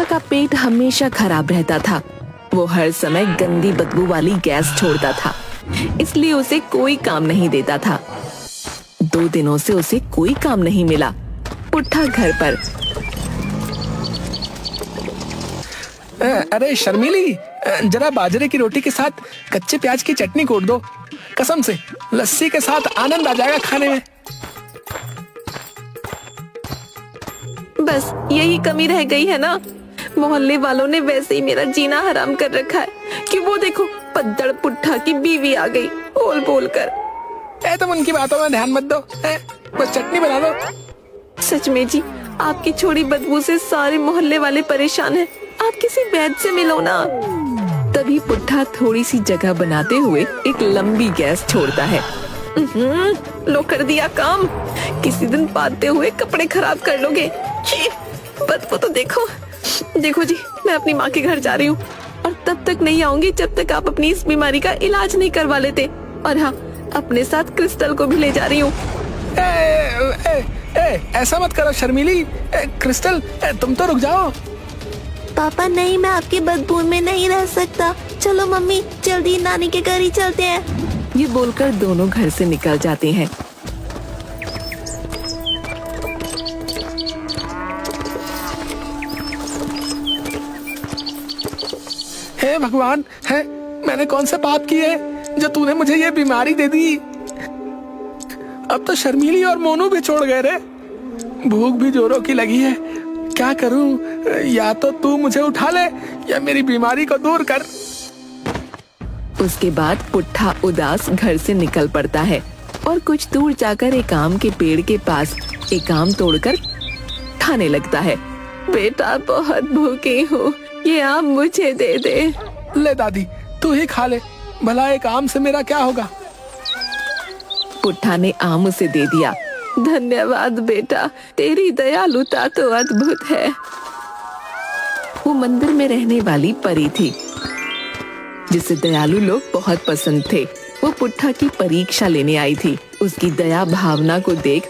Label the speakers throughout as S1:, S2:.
S1: पुट्ठा का पेट हमेशा खराब रहता था। वो हर समय गंदी बदबू वाली गैस छोड़ता था, इसलिए उसे कोई काम नहीं देता था। 2 दिनों से उसे कोई काम नहीं मिला। पुट्ठा घर पर।
S2: अरे शर्मीली, जरा बाजरे की रोटी के साथ कच्चे प्याज की चटनी कोट दो। कसम से लस्सी के साथ आनंद आ जाएगा खाने में।
S1: बस यही कमी रह गई है ना। मोहल्ले वालों ने वैसे ही मेरा जीना हराम कर रखा है कि वो देखो पद्दड़ पुट्ठा की बीवी आ गई बोल बोल कर।
S2: तुम उनकी बातों में ध्यान मत दो, बस चटनी बना दो।
S1: सच में जी, आपकी छोड़ी बदबू से सारे मोहल्ले वाले परेशान हैं। आप किसी वैद्य से मिलो ना। तभी पुट्ठा थोड़ी सी जगह बनाते हुए एक लंबी गैस छोड़ता है। लो कर दिया काम। किसी दिन पाते हुए कपड़े खराब कर लोगे। बदबू तो देखो। देखो जी, मैं अपनी माँ के घर जा रही हूँ और तब तक नहीं आऊंगी जब तक आप अपनी इस बीमारी का इलाज नहीं करवा लेते। और हाँ, अपने साथ क्रिस्टल को भी ले जा रही हूँ।
S2: ऐसा मत करो शर्मीली। क्रिस्टल, तुम तो रुक जाओ।
S3: पापा नहीं, मैं आपकी बदबू में नहीं रह सकता। चलो मम्मी, जल्दी नानी के घर ही चलते हैं।
S1: ये बोलकर दोनों घर से निकल जाते हैं।
S2: हे भगवान, है मैंने कौन सा पाप किए जो तूने मुझे ये बीमारी दे दी। अब तो शर्मीली और मोनू भी छोड़ गए रे। भूख भी जोरों की लगी है। क्या करूं? या तो तू मुझे उठा ले या मेरी बीमारी को दूर कर।
S1: उसके बाद पुट्ठा उदास घर से निकल पड़ता है और कुछ दूर जाकर एक आम के पेड़ के पास एक आम तोड़कर खाने लगता है। बेटा, बहुत भूखी हूँ, ये आम मुझे दे दे।
S2: ले दादी, तू ही खा ले। भला एक आम से मेरा क्या होगा।
S1: पुट्ठा ने आम उसे दे दिया। धन्यवाद बेटा, तेरी दयालुता तो अद्भुत है। वो मंदिर में रहने वाली परी थी जिसे दयालु लोग बहुत पसंद थे। वो पुट्ठा की परीक्षा लेने आई थी। उसकी दया भावना को देख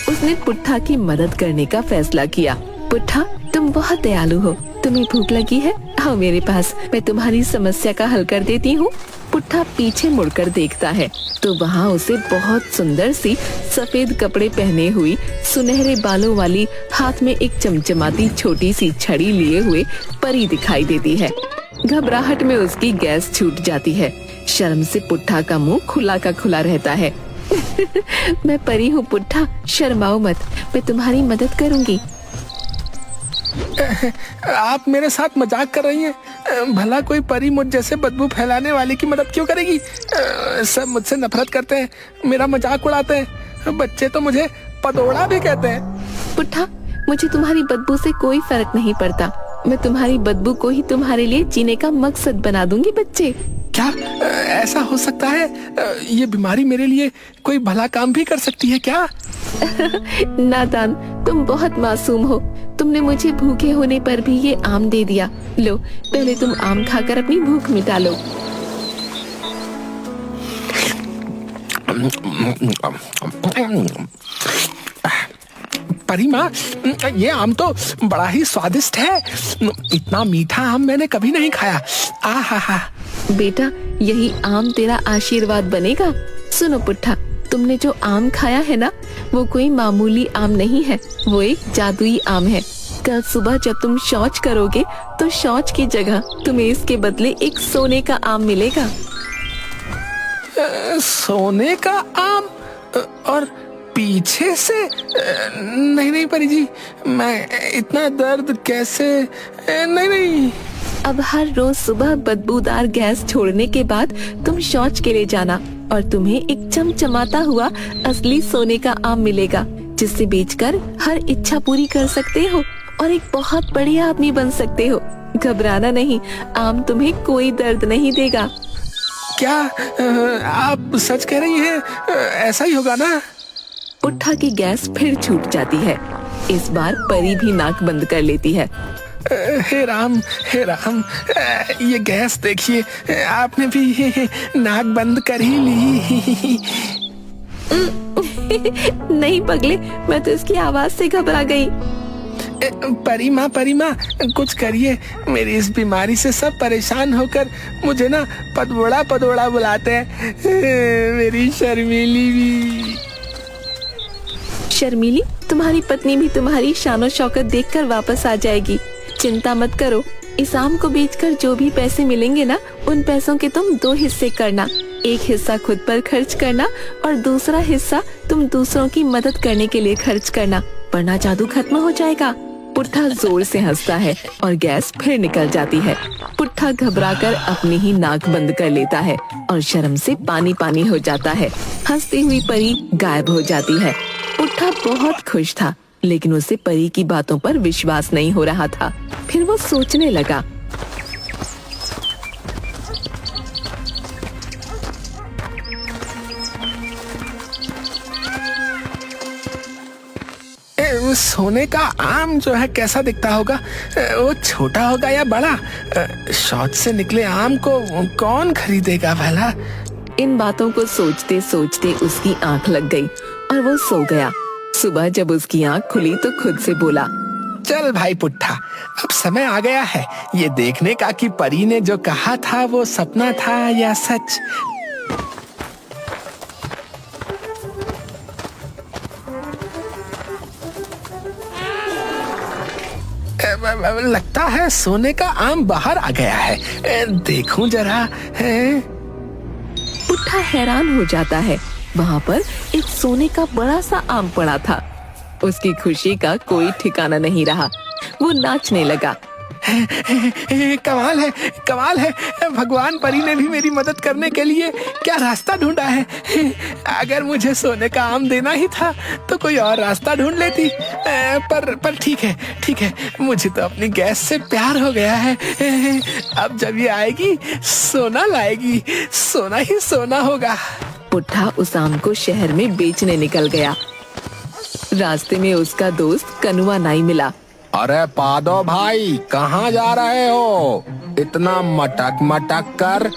S1: उसने पुट्ठा की मदद करने का फैसला किया। पुट्ठा, तुम बहुत दयालु हो। तुम्हें भूख लगी है? आओ मेरे पास, मैं तुम्हारी समस्या का हल कर देती हूँ। पुट्ठा पीछे मुड़कर देखता है तो वहाँ उसे बहुत सुंदर सी सफेद कपड़े पहने हुई, सुनहरे बालों वाली, हाथ में एक चमचमाती छोटी सी छड़ी लिए हुए परी दिखाई देती है। घबराहट में उसकी गैस छूट जाती है। शर्म से पुट्ठा का मुंह खुला का खुला रहता है। मैं परी हूँ पुट्ठा, शर्माओ मत, मैं तुम्हारी मदद करूँगी।
S2: आप मेरे साथ मजाक कर रही हैं? भला कोई परी मुझ जैसे बदबू फैलाने वाले की मदद क्यों करेगी? सब मुझसे नफरत करते हैं, मेरा मजाक उड़ाते हैं। बच्चे तो मुझे पदोड़ा भी कहते हैं।
S1: पुट्ठा, मुझे तुम्हारी बदबू से कोई फर्क नहीं पड़ता। मैं तुम्हारी बदबू को ही तुम्हारे लिए जीने का मकसद बना दूंगी बच्चे।
S2: क्या ऐसा हो सकता है? ये बीमारी मेरे लिए कोई भला काम भी कर सकती है क्या?
S1: नादान, तुम बहुत मासूम हो। तुमने मुझे भूखे होने पर भी ये आम दे दिया। लो, पहले तुम आम खाकर अपनी भूख मिटा लो।
S2: परी माँ, ये आम तो बड़ा ही स्वादिष्ट है। इतना मीठा आम मैंने कभी नहीं खाया। आहा।
S1: बेटा, यही आम तेरा आशीर्वाद बनेगा। सुनो पुट्ठा, तुमने जो आम खाया है ना, वो कोई मामूली आम नहीं है, वो एक जादुई आम है। कल सुबह जब तुम शौच करोगे तो शौच की जगह तुम्हें इसके बदले एक सोने का आम मिलेगा।
S2: सोने का आम? और पीछे से? नहीं परी जी, मैं इतना दर्द कैसे? नहीं।
S1: अब हर रोज सुबह बदबूदार गैस छोड़ने के बाद तुम शौच के लिए जाना और तुम्हें एक चमचमाता हुआ असली सोने का आम मिलेगा, जिसे बेचकर हर इच्छा पूरी कर सकते हो और एक बहुत बढ़िया आदमी बन सकते हो। घबराना नहीं, आम तुम्हें कोई दर्द नहीं देगा।
S2: क्या आप सच कह रही हैं? ऐसा ही होगा ना?
S1: पुट्ठा की गैस फिर छूट जाती है। इस बार परी भी नाक बंद कर लेती है।
S2: हे राम, ये गैस देखिए, आपने भी नाक बंद कर ही ली।
S1: नहीं पगले, मैं तो इसकी आवाज से घबरा गई।
S2: परी माँ कुछ करिए। मेरी इस बीमारी से सब परेशान होकर मुझे ना पदोड़ा पदोड़ा बुलाते हैं। मेरी शर्मीली भी।
S1: शर्मीली, तुम्हारी पत्नी भी तुम्हारी शानो शौकत देखकर वापस आ जाएगी। चिंता मत करो। इस आम को बेचकर जो भी पैसे मिलेंगे ना, उन पैसों के तुम 2 हिस्से करना। एक हिस्सा खुद पर खर्च करना और दूसरा हिस्सा तुम दूसरों की मदद करने के लिए खर्च करना, वरना जादू खत्म हो जाएगा। पुट्ठा जोर से हंसता है और गैस फिर निकल जाती है। पुट्ठा घबराकर अपनी ही नाक बंद कर लेता है और शर्म से पानी पानी हो जाता है। हंसती हुई परी गायब हो जाती है। पुट्ठा बहुत खुश था, लेकिन उसे परी की बातों पर विश्वास नहीं हो रहा था। फिर वो सोचने लगा,
S2: सोने का आम जो है कैसा दिखता होगा? वो छोटा होगा या बड़ा? शौच से निकले आम को कौन खरीदेगा भला?
S1: इन बातों को सोचते सोचते उसकी आंख लग गई और वो सो गया। सुबह जब उसकी आंख खुली तो खुद से बोला,
S2: चल भाई पुट्ठा, अब समय आ गया है ये देखने का कि परी ने जो कहा था वो सपना था या सच। लगता है सोने का आम बाहर आ गया है। देखूं जरा। है?
S1: पुट्ठा हैरान हो जाता है। वहाँ पर एक सोने का बड़ा सा आम पड़ा था। उसकी खुशी का कोई ठिकाना नहीं रहा। वो नाचने लगा।
S2: कमाल है। भगवान परी ने भी मेरी मदद करने के लिए क्या रास्ता ढूंढा है। अगर मुझे सोने का आम देना ही था तो कोई और रास्ता ढूंढ लेती। पर ठीक है, मुझे तो अपनी गैस से प्यार हो गया है। अब जब ये आएगी सोना लाएगी, सोना ही सोना होगा।
S1: पुट्ठा उस आम को शहर में बेचने निकल गया। रास्ते में उसका दोस्त कनुआ नाई मिला।
S2: अरे पादो भाई, कहाँ जा रहे हो इतना मटक कर?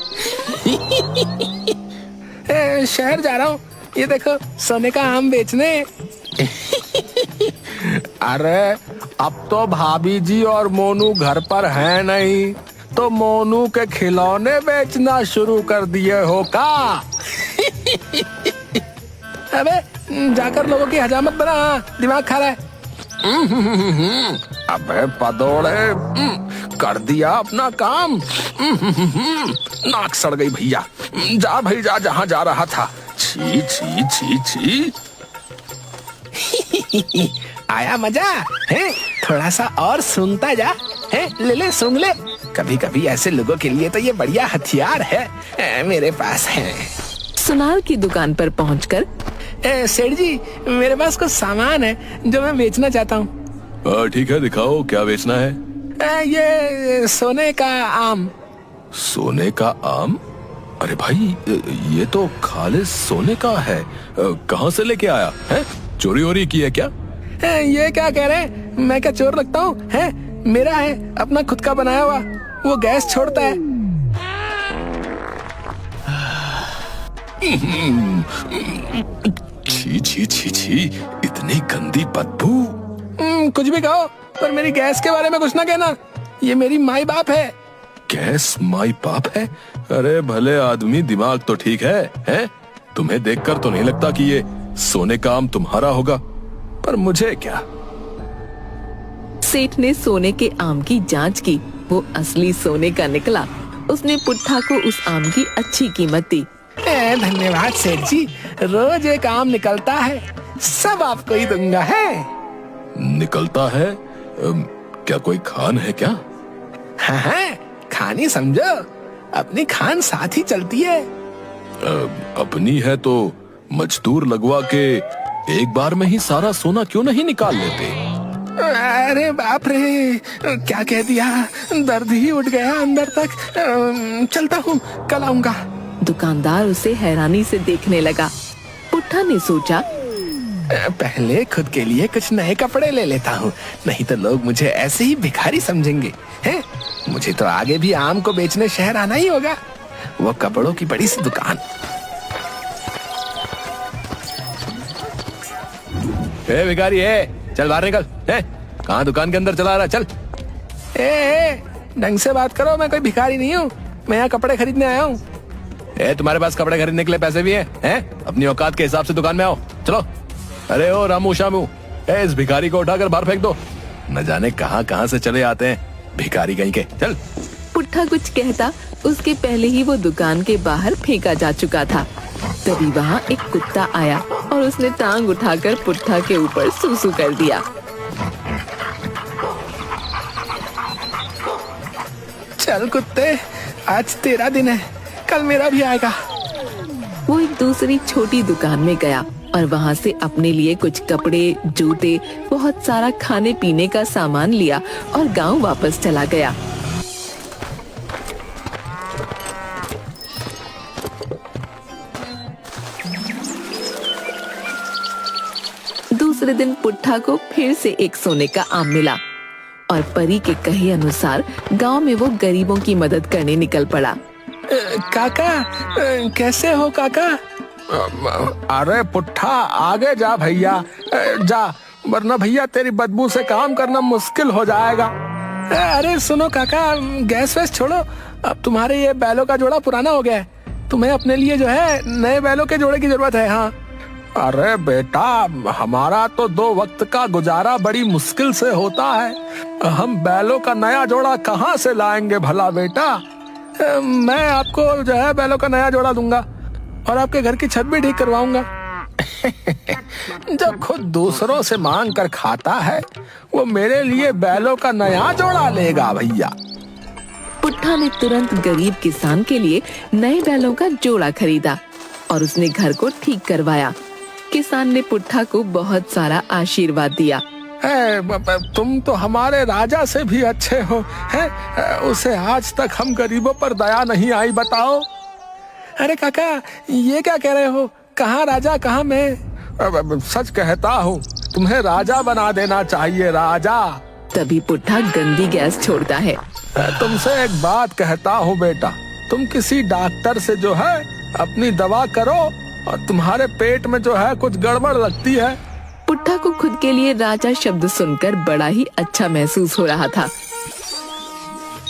S2: शहर जा रहा हूँ, ये देखो सोने का आम बेचने। अरे अब तो भाभी जी और मोनू घर पर है नहीं, तो मोनू के खिलौने बेचना शुरू कर दिए हो का? अबे जाकर लोगों की हजामत बना, दिमाग खा रहा है। अबे पदोड़े, कर दिया अपना काम। नाक सड़ गई भैया। जा भाई जा, जहाँ जा रहा था। छी छी छी छी। आया मजा है? थोड़ा सा और सूंघता जा। है ले सूंघ ले। कभी कभी ऐसे लोगों के लिए तो ये बढ़िया हथियार है मेरे पास है।
S1: सुनार की दुकान पर पहुंचकर,
S2: सेठ जी, मेरे पास कुछ सामान है जो मैं बेचना चाहता हूँ।
S4: ठीक है, दिखाओ क्या बेचना है।
S2: ये सोने का आम।
S4: सोने का आम? अरे भाई, ये तो खालिस सोने का है। कहाँ से लेके आया है? चोरी वोरी की है क्या?
S2: ये क्या कह रहे हैं? मैं क्या चोर लगता हूँ? है मेरा है, अपना खुद का बनाया हुआ। वो गैस छोड़ता है।
S4: छी छी छी छी, इतनी गंदी बदबू।
S2: कुछ भी कहो, पर मेरी गैस के बारे में कुछ ना कहना। ये मेरी माई बाप है।
S4: गैस माई बाप है? अरे भले आदमी, दिमाग तो ठीक है? तुम्हें देखकर तो नहीं लगता कि ये सोने का आम तुम्हारा होगा, पर मुझे क्या।
S1: सेठ ने सोने के आम की जांच की। वो असली सोने का निकला। उसने पुट्ठा को उस आम की अच्छी कीमत दी।
S2: धन्यवाद सेठ जी, रोज एक आम निकलता है, सब आपको ही दूंगा। है
S4: निकलता है? क्या कोई खान है क्या?
S2: हाँ, खान ही समझो। अपनी खान साथ ही चलती है।
S4: अपनी है तो मजदूर लगवा के एक बार में ही सारा सोना क्यों नहीं निकाल लेते?
S2: अरे बाप रे, क्या कह दिया, दर्द ही उठ गया अंदर तक। चलता हूँ, कल आऊंगा।
S1: दुकानदार उसे हैरानी से देखने लगा। पुट्ठा ने सोचा,
S2: पहले खुद के लिए कुछ नए कपड़े ले लेता हूँ, नहीं तो लोग मुझे ऐसे ही भिखारी समझेंगे। हैं? मुझे तो आगे भी आम को बेचने शहर आना ही होगा। वो कपड़ों की बड़ी सी दुकान।
S4: भिखारी है, चल बाहर निकल। कहाँ दुकान के अंदर चला रहा है? चल।
S2: ए, ढंग से बात करो, मैं कोई भिखारी नहीं हूँ, मैं यहाँ कपड़े खरीदने आया हूँ।
S4: तुम्हारे पास कपड़े खरीदने के लिए पैसे भी हैं? अपनी औकात के हिसाब से दुकान में आओ, चलो। अरे ओ रामू शामू, इस भिखारी को उठाकर बाहर फेंक दो। न जाने कहाँ कहाँ से चले आते हैं भिखारी कहीं के। चल।
S1: पुट्ठा कुछ कहता उसके पहले ही वो दुकान के बाहर फेंका जा चुका था। तभी वहाँ एक कुत्ता आया और उसने टांग उठाकर पुट्ठा के ऊपर सूसू कर दिया।
S2: चल कुत्ते, आज तेरा दिन है, कल मेरा भी आएगा।
S1: वो एक दूसरी छोटी दुकान में गया और वहाँ से अपने लिए कुछ कपड़े, जूते, बहुत सारा खाने पीने का सामान लिया और गांव वापस चला गया। दूसरे दिन पुट्ठा को फिर से एक सोने का आम मिला और परी के कहे अनुसार गांव में वो गरीबों की मदद करने निकल पड़ा।
S2: काका, कैसे हो काका? अरे पुट्ठा, आगे जा भैया, जा, वरना भैया तेरी बदबू से काम करना मुश्किल हो जाएगा। अरे सुनो काका, गैस वैस छोड़ो, अब तुम्हारे ये बैलों का जोड़ा पुराना हो गया है, तुम्हें अपने लिए जो है नए बैलों के जोड़े की जरूरत है। हाँ। अरे बेटा, हमारा तो 2 वक्त का गुजारा बड़ी मुश्किल से होता है, हम बैलों का नया जोड़ा कहाँ से लाएंगे भला बेटा? मैं आपको जो है बैलों का नया जोड़ा दूंगा और आपके घर की छत भी ठीक करवाऊंगा। जब खुद दूसरों से मांग कर खाता है, वो मेरे लिए बैलों का नया जोड़ा लेगा भैया।
S1: पुट्ठा ने तुरंत गरीब किसान के लिए नए बैलों का जोड़ा खरीदा और उसने घर को ठीक करवाया। किसान ने पुट्ठा को बहुत सारा आशीर्वाद दिया।
S2: तुम तो हमारे राजा से भी अच्छे हो, हैं? उसे आज तक हम गरीबों पर दया नहीं आई, बताओ। अरे काका, ये क्या कह रहे हो? कहाँ राजा, कहाँ मैं? सच कहता हूँ, तुम्हें राजा बना देना चाहिए, राजा।
S1: तभी पुट्ठा गंदी गैस छोड़ता है।
S2: तुमसे एक बात कहता हूँ बेटा, तुम किसी डॉक्टर से जो है अपनी दवा करो, और तुम्हारे पेट में जो है कुछ गड़बड़ लगती है।
S1: पुट्ठा को खुद के लिए राजा शब्द सुनकर बड़ा ही अच्छा महसूस हो रहा था।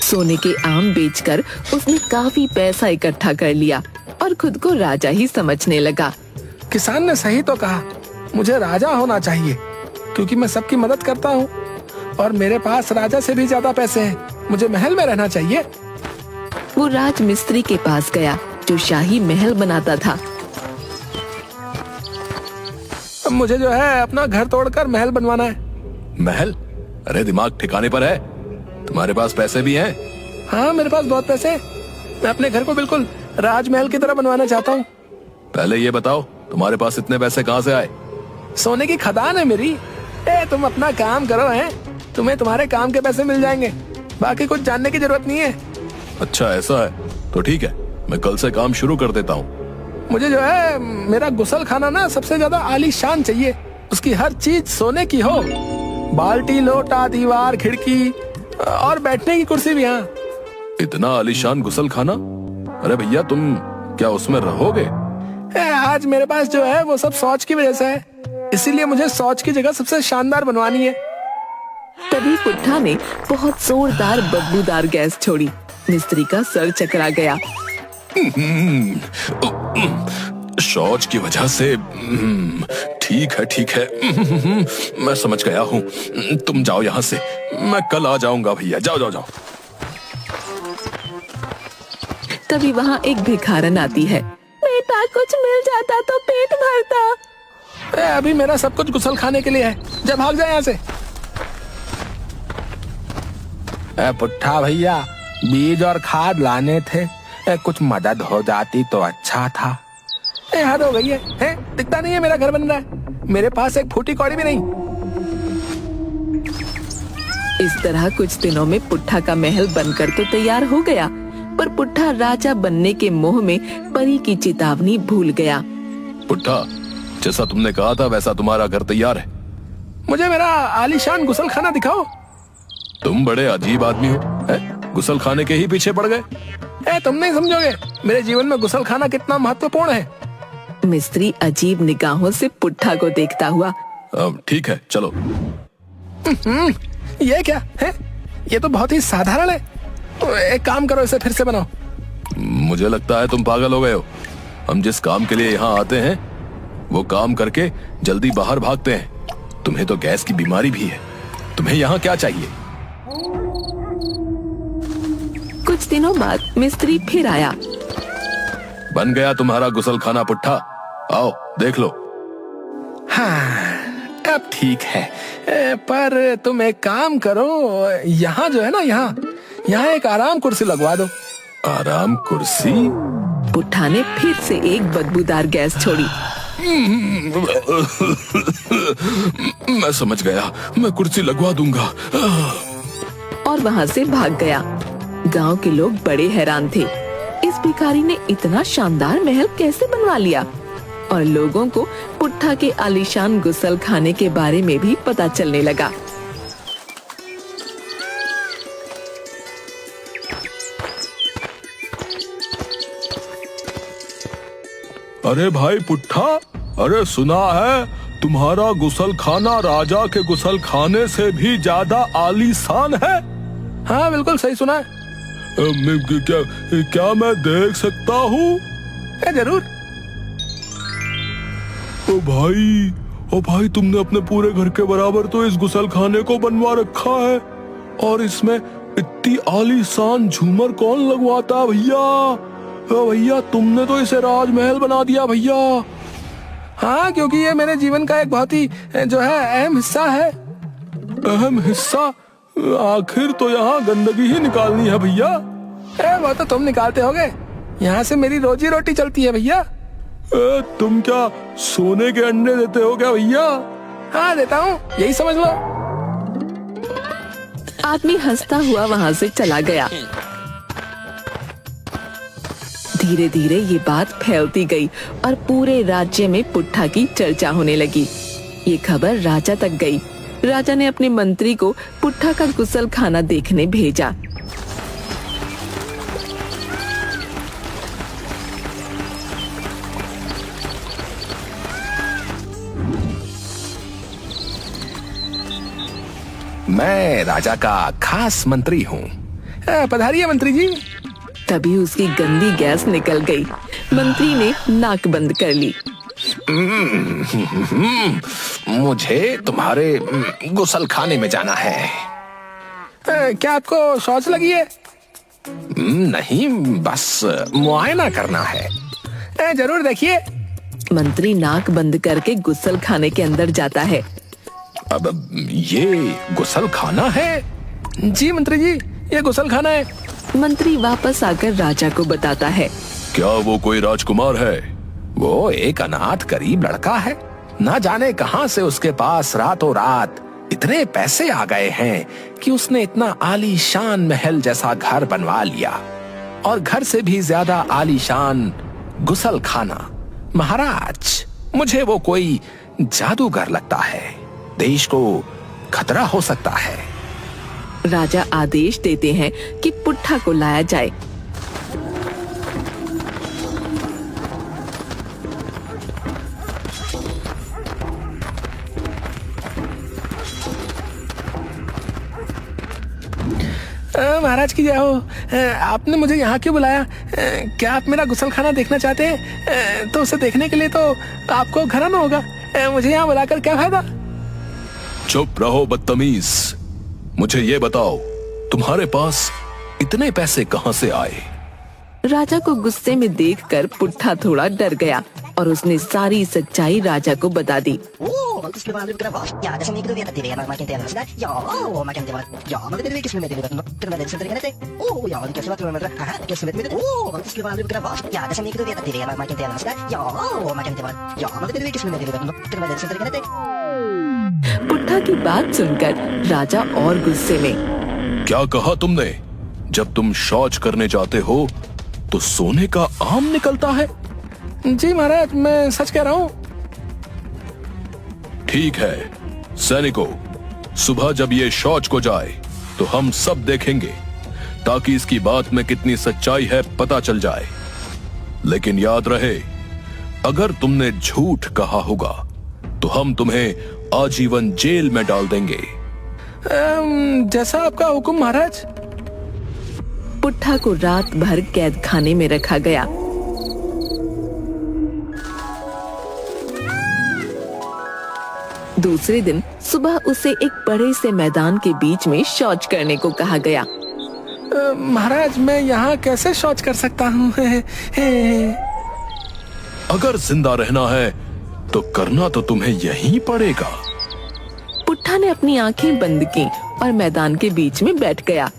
S1: सोने के आम बेचकर उसने काफी पैसा इकट्ठा कर लिया और खुद को राजा ही समझने लगा।
S2: किसान ने सही तो कहा, मुझे राजा होना चाहिए, क्योंकि मैं सबकी मदद करता हूँ और मेरे पास राजा से भी ज्यादा पैसे हैं। मुझे महल में रहना चाहिए।
S1: वो राज मिस्त्री के पास गया जो शाही महल बनाता था।
S2: अब मुझे जो है अपना घर तोड़कर महल बनवाना है।
S4: महल? अरे दिमाग ठिकाने पर है? तुम्हारे पास पैसे भी हैं?
S2: हाँ, मेरे पास बहुत पैसे हैं। मैं अपने घर को बिल्कुल राजमहल की तरह बनवाना चाहता हूँ।
S4: पहले ये बताओ, तुम्हारे पास इतने पैसे कहाँ से आए?
S2: सोने की खदान है मेरी। तुम अपना काम करो, हैं? तुम्हें तुम्हारे काम के पैसे मिल जाएंगे, बाकी कुछ जानने की जरूरत नहीं है।
S4: अच्छा ऐसा है, तो ठीक है, मैं कल से काम शुरू कर देता हूँ।
S2: मुझे जो है मेरा गुसल खाना ना सबसे ज्यादा आलीशान चाहिए, उसकी हर चीज सोने की हो, बाल्टी, लोटा, दीवार, खिड़की और बैठने की कुर्सी भी। हाँ।
S4: इतना आलीशान गुसल खाना? अरे भैया, तुम क्या उसमें रहोगे?
S2: आज मेरे पास जो है वो सब शौच की वजह से है, इसीलिए मुझे शौच की जगह सबसे शानदार बनवानी है।
S1: तभी पुट्ठा ने बहुत जोरदार बदबूदार गैस छोड़ी। मिस्त्री का सर चकरा गया।
S4: शौच की वजह से? ठीक है ठीक है, मैं समझ गया हूँ। तुम जाओ यहाँ से, मैं कल आ जाऊंगा भैया। जाओ जाओ जाओ।
S1: तभी वहाँ एक भिखारन आती है। बेटा, कुछ मिल जाता तो पेट भरता।
S2: अभी मेरा सब कुछ गुसल खाने के लिए है, जब भाग जाए यहाँ से। पुट्ठा भैया, बीज और खाद लाने थे, कुछ मदद हो जाती तो अच्छा था। हद हो गई है? दिखता नहीं है मेरा घर बन रहा है, मेरे पास एक फूटी कौड़ी भी नहीं।
S1: इस तरह कुछ दिनों में पुट्ठा का महल बनकर तो तैयार हो गया, पर पुट्ठा राजा बनने के मोह में परी की चेतावनी भूल गया।
S4: पुट्ठा, जैसा तुमने कहा था वैसा तुम्हारा घर तैयार है।
S2: मुझे मेरा आलीशान गुसल खाना दिखाओ।
S4: तुम बड़े अजीब आदमी हो, गुसल खाने के ही पीछे पड़ गए।
S2: तुम नहीं समझोगे मेरे जीवन में गुसल खाना कितना महत्वपूर्ण है।
S1: मिस्त्री अजीब निगाहों से पुट्ठा को देखता हुआ।
S4: अब ठीक है, चलो।
S2: ये क्या है? ये तो बहुत ही साधारण है। एक काम करो, इसे फिर से बनाओ।
S4: मुझे लगता है तुम पागल हो गए हो। हम जिस काम के लिए यहाँ आते हैं वो काम करके जल्दी बाहर भागते हैं। तुम्हें तो गैस की बीमारी भी है। तुम्हें यहाँ क्या चाहिए?
S1: कुछ दिनों बाद मिस्त्री फिर आया।
S4: बन गया तुम्हारा गुसलखाना पुट्ठा। आओ देख लो।
S2: हाँ, अब ठीक है। पर तुम एक काम करो, यहाँ जो है ना, यहाँ एक आराम कुर्सी लगवा दो।
S4: आराम कुर्सी?
S1: पुट्ठा ने फिर से एक बदबूदार गैस छोड़ी।
S4: मैं समझ गया, मैं कुर्सी लगवा दूंगा।
S1: और वहाँ से भाग गया। गांव के लोग बड़े हैरान थे। इस भिखारी ने इतना शानदार महल कैसे बनवा लिया? और लोगों को पुट्ठा के आलीशान गुसल खाने के बारे में भी पता चलने लगा।
S4: अरे भाई पुट्ठा, अरे सुना है तुम्हारा गुसल खाना राजा के गुसल खाने से भी ज्यादा आलीशान है?
S2: हाँ बिल्कुल सही सुना है।
S4: क्या मैं देख सकता हूँ?
S2: जरूर।
S4: ओ भाई तुमने अपने पूरे घर के बराबर तो इस गुसल खाने को बनवा रखा है। और इसमें इतनी आलीशान झूमर कौन लगवाता है भैया? भैया तुमने तो इसे राजमहल बना दिया भैया।
S2: हाँ, क्योंकि ये मेरे जीवन का एक बहुत ही जो है अहम हिस्सा है।
S4: अहम हिस्सा? आखिर तो यहाँ गंदगी ही निकालनी है भैया।
S2: वो तो तुम निकालते होगे, यहाँ से मेरी रोजी रोटी चलती है भैया।
S4: तुम क्या सोने के अंडे देते हो क्या भैया?
S2: हाँ देता हूँ, यही समझ लो।
S1: आदमी हंसता हुआ वहाँ से चला गया। धीरे धीरे ये बात फैलती गई और पूरे राज्य में पुट्ठा की चर्चा होने लगी। ये खबर राजा तक गई। राजा ने अपने मंत्री को पुट्ठा का गुसल खाना देखने भेजा।
S2: मैं राजा का खास मंत्री हूँ। पधारिए मंत्री जी।
S1: तभी उसकी गंदी गैस निकल गई। मंत्री ने नाक बंद कर ली।
S2: मुझे तुम्हारे गुसल खाने में जाना है। क्या आपको शौच लगी है? नहीं, बस मुआयना करना है। जरूर देखिए।
S1: मंत्री नाक बंद करके गुसल खाने के अंदर जाता है।
S2: अब ये गुसल खाना है? जी मंत्री जी, ये गुसल खाना है।
S1: मंत्री वापस आकर राजा को बताता है।
S4: क्या वो कोई राजकुमार है?
S2: वो एक अनाथ गरीब लड़का है। ना जाने कहां से उसके पास रातों रात इतने पैसे आ गए हैं कि उसने इतना आलीशान महल जैसा घर बनवा लिया, और घर से भी ज्यादा आलीशान गुसल खाना। महाराज, मुझे वो कोई जादूगर लगता है। देश को खतरा हो सकता है।
S1: राजा आदेश देते हैं कि पुट्ठा को लाया जाए।
S2: महाराज की जय हो। आपने मुझे यहाँ क्यों बुलाया? क्या आप मेरा गुसल खाना देखना चाहते हैं? तो उसे देखने के लिए तो आपको घर आना होगा। मुझे यहाँ बुलाकर क्या फायदा?
S4: चुप रहो बदतमीज। मुझे ये बताओ, तुम्हारे पास इतने पैसे कहाँ से आए?
S1: राजा को गुस्से में देखकर पुट्ठा थोड़ा डर गया और उसने सारी सच्चाई राजा को बता दी। पुट्ठा की बात सुनकर राजा और गुस्से में।
S4: क्या कहा तुमने? जब तुम शौच करने जाते हो तो सोने का आम निकलता है?
S2: जी महाराज, मैं सच कह रहा हूँ।
S4: ठीक है सैनिकों, सुबह जब ये शौच को जाए तो हम सब देखेंगे, ताकि इसकी बात में कितनी सच्चाई है पता चल जाए। लेकिन याद रहे, अगर तुमने झूठ कहा होगा तो हम तुम्हें आजीवन जेल में डाल देंगे।
S2: जैसा आपका हुक्म महाराज।
S1: पुट्ठा को रात भर कैद खाने में रखा गया। दूसरे दिन सुबह उसे एक बड़े से मैदान के बीच में शौच करने को कहा गया।
S2: महाराज मैं यहाँ कैसे शौच कर सकता हूँ?
S4: अगर जिंदा रहना है तो करना तो तुम्हें यहीं पड़ेगा।
S1: पुट्ठा ने अपनी आंखें बंद की और मैदान के बीच में बैठ गया,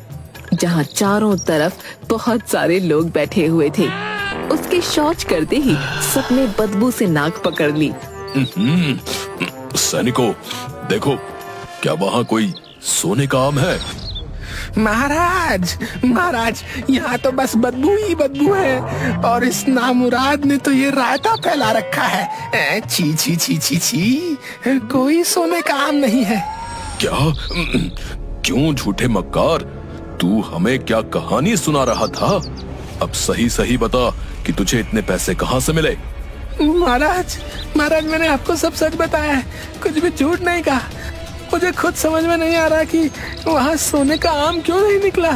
S1: जहाँ चारों तरफ बहुत सारे लोग बैठे हुए थे। उसके शौच करते ही सबने बदबू से नाक पकड़ ली।
S4: सैनिकों, देखो, क्या वहाँ कोई सोने का आम है?
S2: महाराज महाराज, यहाँ तो बस बदबू ही बदबू है, और इस नामुराद ने तो ये रायता फैला रखा है। छी छी छी छी छी, कोई सोने का आम नहीं है।
S4: क्या? क्यों झूठे मक्कार, तू हमें क्या कहानी सुना रहा था? अब सही सही बता कि तुझे इतने पैसे कहाँ से मिले?
S2: महाराज महाराज, मैंने आपको सब सच बताया है, कुछ भी झूठ नहीं कहा। मुझे खुद समझ में नहीं आ रहा कि वहाँ सोने का आम क्यों नहीं निकला।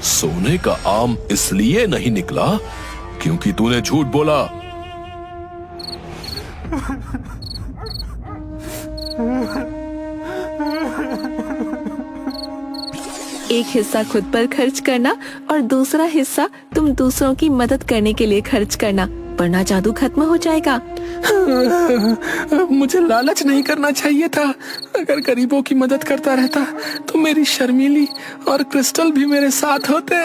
S4: सोने का आम इसलिए नहीं निकला क्योंकि तूने झूठ बोला।
S1: एक हिस्सा खुद पर खर्च करना और दूसरा हिस्सा तुम दूसरों की मदद करने के लिए खर्च करना, वरना जादू खत्म हो जाएगा।
S2: मुझे लालच नहीं करना चाहिए था। अगर गरीबों की मदद करता रहता तो मेरी शर्मीली और क्रिस्टल भी मेरे साथ होते।